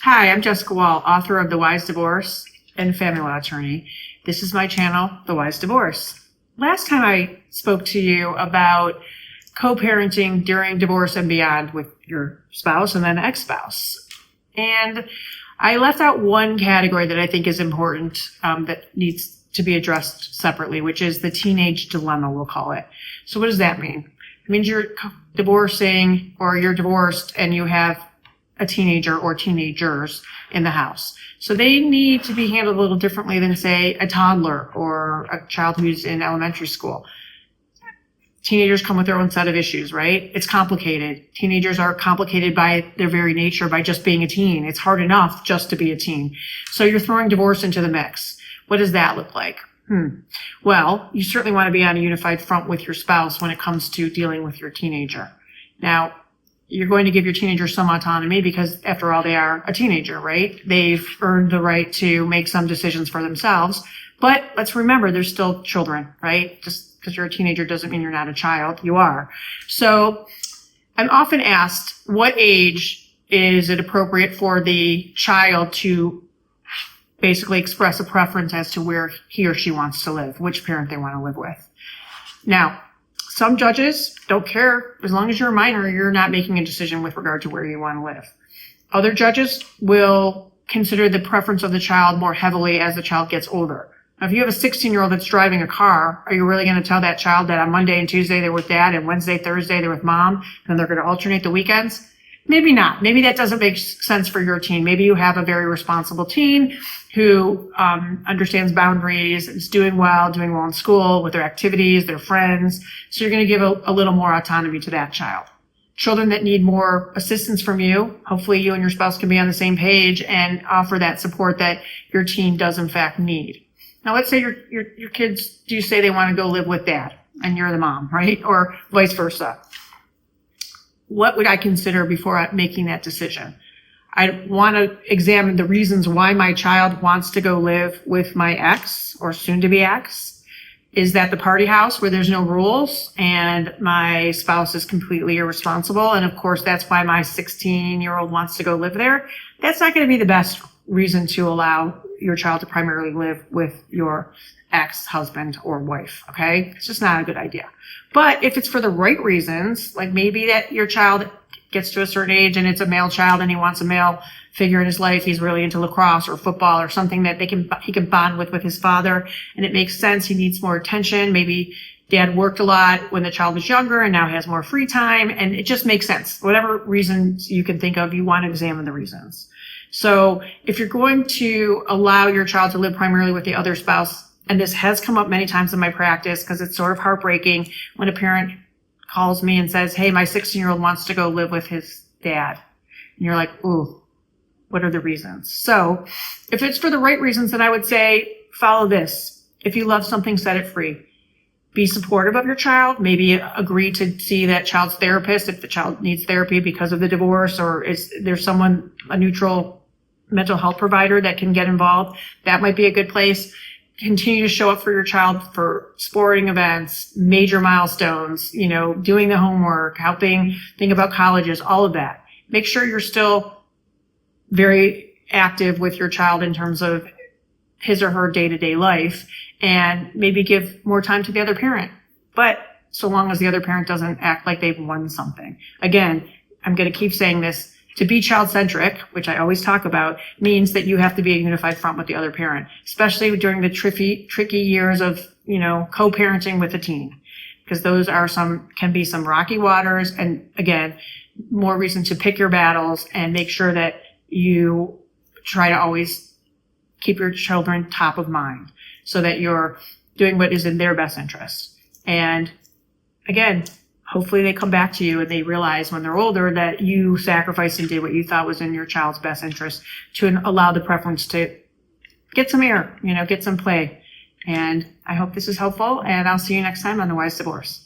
Hi, I'm Jessica Woll, author of The Wise Divorce and family law attorney. This is my channel, The Wise Divorce. Last time I spoke to you about co-parenting during divorce and beyond with your spouse and then ex-spouse. And I left out one category that I think is important that needs to be addressed separately, which is the teenage dilemma, we'll call it. So what does that mean? It means you're divorcing or you're divorced and you have a teenager or teenagers in the house. So they need to be handled a little differently than, say, a toddler or a child who's in elementary school. Teenagers come with their own set of issues, right? It's complicated. Teenagers are complicated by their very nature, by just being a teen. It's hard enough just to be a teen. So you're throwing divorce into the mix. What does that look like? Well, you certainly want to be on a unified front with your spouse when it comes to dealing with your teenager. Now, you're going to give your teenager some autonomy because, after all, they are a teenager, right? They've earned the right to make some decisions for themselves. But let's remember, they're still children, right? Just because you're a teenager doesn't mean you're not a child. You are. So I'm often asked, what age is it appropriate for the child to basically express a preference as to where he or she wants to live, which parent they want to live with? Now, some judges don't care. As long as you're a minor, you're not making a decision with regard to where you want to live. Other judges will consider the preference of the child more heavily as the child gets older. Now, if you have a 16-year-old that's driving a car, are you really going to tell that child that on Monday and Tuesday they're with dad and Wednesday, Thursday they're with mom, and they're going to alternate the weekends? Maybe not. Maybe that doesn't make sense for your teen. Maybe you have a very responsible teen who understands boundaries, is doing well in school with their activities, their friends. So you're going to give a little more autonomy to that child. Children that need more assistance from you, hopefully you and your spouse can be on the same page and offer that support that your teen does in fact need. Now, let's say your kids do say they want to go live with dad and you're the mom, right? Or vice versa. What would I consider before making that decision? I want to examine the reasons why my child wants to go live with my ex or soon-to-be ex. Is that the party house where there's no rules and my spouse is completely irresponsible? And of course, that's why my 16-year-old wants to go live there. That's not going to be the best reason to allow your child to primarily live with your ex-husband or wife, okay? It's just not a good idea. But if it's for the right reasons, like maybe that your child gets to a certain age and it's a male child and he wants a male figure in his life, he's really into lacrosse or football or something that he can bond with his father, and it makes sense, he needs more attention. Maybe dad worked a lot when the child was younger and now has more free time, and it just makes sense. Whatever reasons you can think of, you want to examine the reasons. So if you're going to allow your child to live primarily with the other spouse, and this has come up many times in my practice because it's sort of heartbreaking when a parent calls me and says, hey, my 16-year-old wants to go live with his dad. And you're like, ooh, what are the reasons? So if it's for the right reasons, then I would say follow this. If you love something, set it free. Be supportive of your child. Maybe agree to see that child's therapist if the child needs therapy because of the divorce, or is there someone, a neutral mental health provider that can get involved. That might be a good place. Continue to show up for your child for sporting events, major milestones, doing the homework, helping think about colleges, all of that. Make sure you're still very active with your child in terms of his or her day-to-day life, and maybe give more time to the other parent. But so long as the other parent doesn't act like they've won something. Again, I'm going to keep saying this. To be child-centric, which I always talk about, means that you have to be a unified front with the other parent, especially during the tricky years of, co-parenting with a teen, because those can be some rocky waters. And again, more reason to pick your battles and make sure that you try to always keep your children top of mind so that you're doing what is in their best interest. And again, hopefully they come back to you and they realize when they're older that you sacrificed and did what you thought was in your child's best interest to allow the preference to get some air, get some play. And I hope this is helpful, and I'll see you next time on The Wise Divorce.